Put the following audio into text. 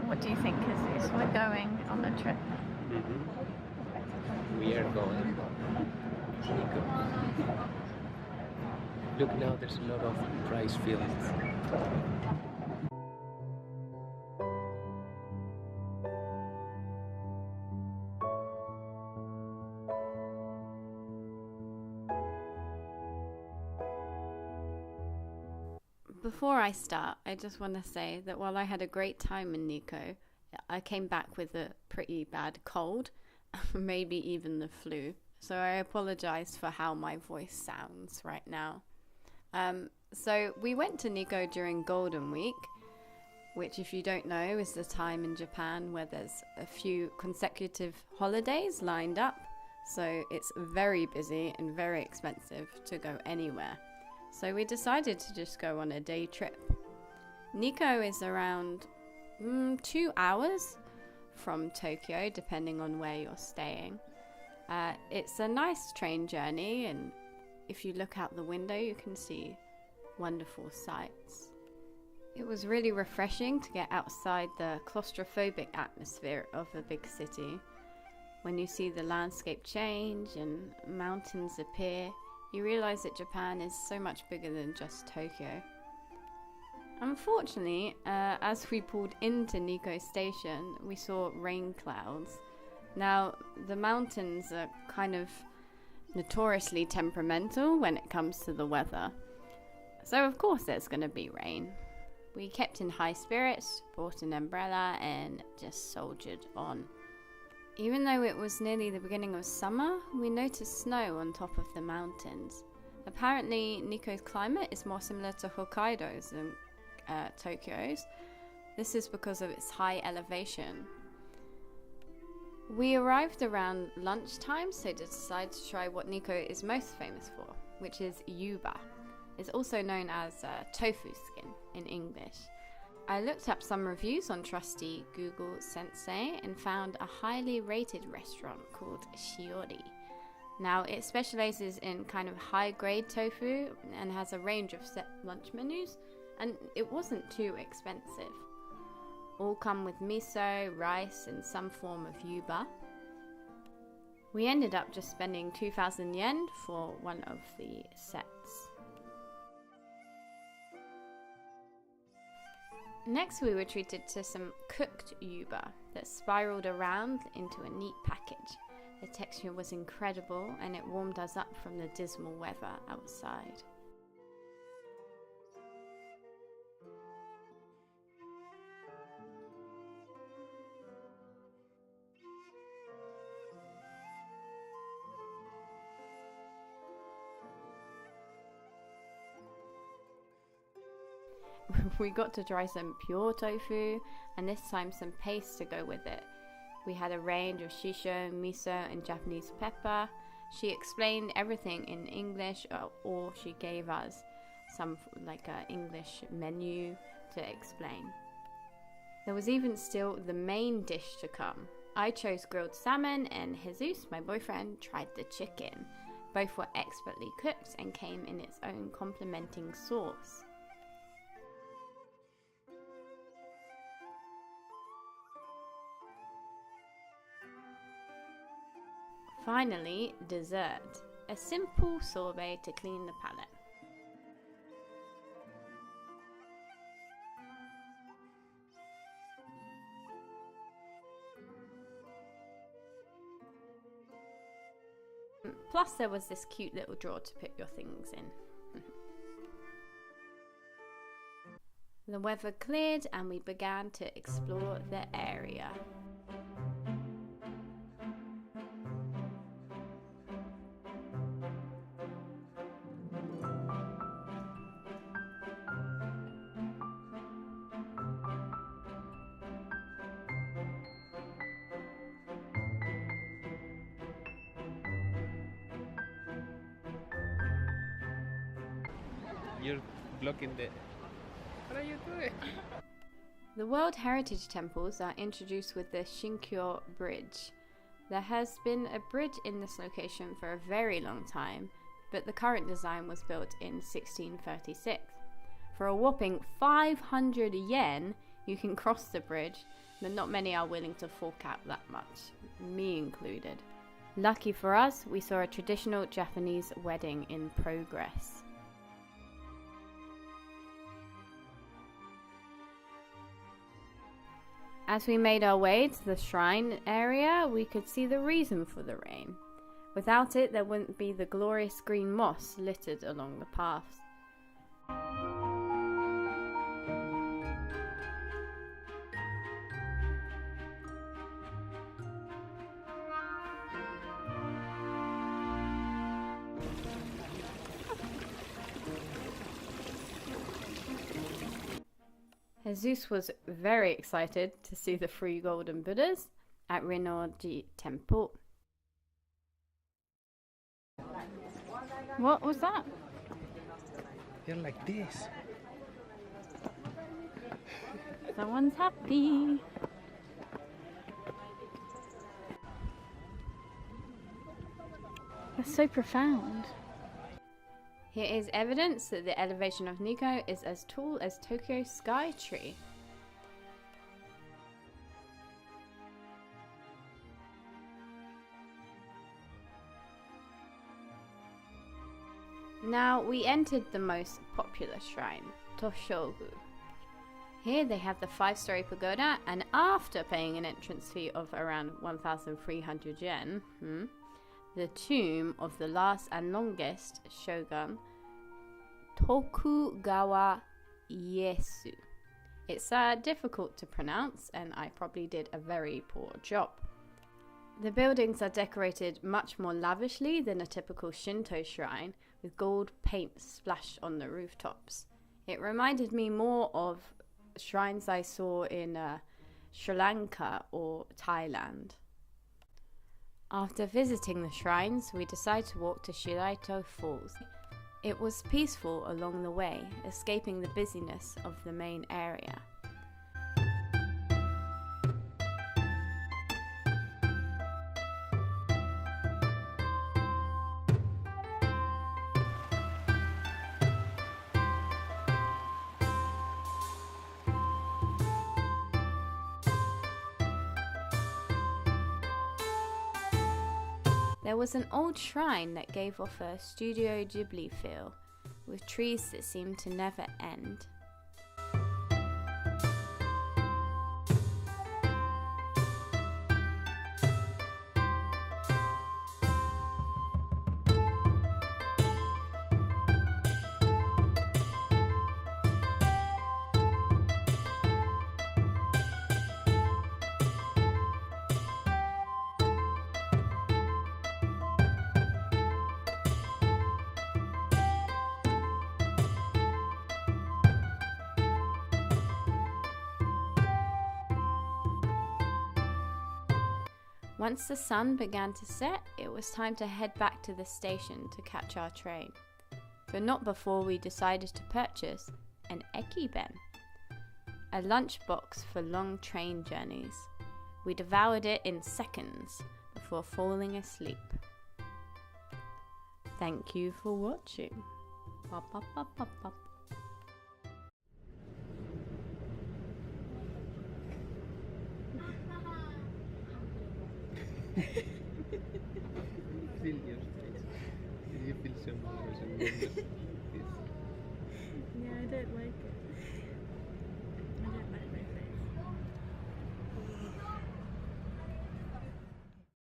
What do you think, Jesus? We're going on a trip. We are going. Nikko. Look now, there's a lot of rice fields. Before I start, I just want to say that while I had a great time in Nikko, I came back with a pretty bad cold, maybe even the flu. So I apologize for how my voice sounds right now. So we went to Nikko during Golden Week, which, if you don't know, is the time in Japan where there's a few consecutive holidays lined up. So it's very busy and very expensive to go anywhere. So we decided to just go on a day trip. Nikko is around 2 hours from Tokyo, depending on where you're staying. It's a nice train journey, and if you look out the window, you can see wonderful sights. It was really refreshing to get outside the claustrophobic atmosphere of a big city. When you see the landscape change and mountains appear, you realize that Japan is so much bigger than just Tokyo. Unfortunately, as we pulled into Nikko Station, we saw rain clouds. Now, the mountains are kind of notoriously temperamental when it comes to the weather. So of course there's going to be rain. We kept in high spirits, bought an umbrella, and just soldiered on. Even though it was nearly the beginning of summer, we noticed snow on top of the mountains. Apparently, Nikko's climate is more similar to Hokkaido's than Tokyo's. This is because of its high elevation. We arrived around lunchtime, so decided to try what Nikko is most famous for, which is yuba. It's also known as tofu skin in English. I looked up some reviews on trusty Google Sensei and found a highly rated restaurant called Shiori. Now, it specializes in kind of high-grade tofu and has a range of set lunch menus, and it wasn't too expensive. All come with miso, rice, and some form of yuba. We ended up just spending 2,000 yen for one of the sets. Next, we were treated to some cooked yuba that spiraled around into a neat package. The texture was incredible, and it warmed us up from the dismal weather outside. We got to try some pure tofu, and this time some paste to go with it. We had a range of shisho, miso, and Japanese pepper. She explained everything in English, or she gave us some English menu to explain. There was even still the main dish to come. I chose grilled salmon, and Jesus, my boyfriend, tried the chicken. Both were expertly cooked and came in its own complementing sauce. Finally, dessert. A simple sorbet to clean the palate. Plus, there was this cute little drawer to put your things in. The weather cleared and we began to explore the area. You're blocking the... What are you doing? The World Heritage Temples are introduced with the Shinkyo Bridge. There has been a bridge in this location for a very long time, but the current design was built in 1636. For a whopping 500 yen, you can cross the bridge, but not many are willing to fork out that much, me included. Lucky for us, we saw a traditional Japanese wedding in progress. As we made our way to the shrine area, we could see the reason for the rain. Without it, there wouldn't be the glorious green moss littered along the paths. Jesus was very excited to see the 3 golden Buddhas at Rinnoji Temple. What was that? They're like this. Someone's happy. That's so profound. Here is evidence that the elevation of Nikko is as tall as Tokyo Sky Tree. Now we entered the most popular shrine, Toshogu. Here they have the 5-story pagoda, and after paying an entrance fee of around 1,300 yen, the tomb of the last and longest shogun, Tokugawa Ieyasu. It's difficult to pronounce, and I probably did a very poor job. The buildings are decorated much more lavishly than a typical Shinto shrine, with gold paint splashed on the rooftops. It reminded me more of shrines I saw in Sri Lanka or Thailand. After visiting the shrines, we decided to walk to Shiraito Falls. It was peaceful along the way, escaping the busyness of the main area. There was an old shrine that gave off a Studio Ghibli feel, with trees that seemed to never end. Once the sun began to set, it was time to head back to the station to catch our train. But not before we decided to purchase an ekiben, a lunchbox for long train journeys. We devoured it in seconds before falling asleep. Thank you for watching. Bop, bop, bop, bop, bop. Feel your face. You feel so nervous and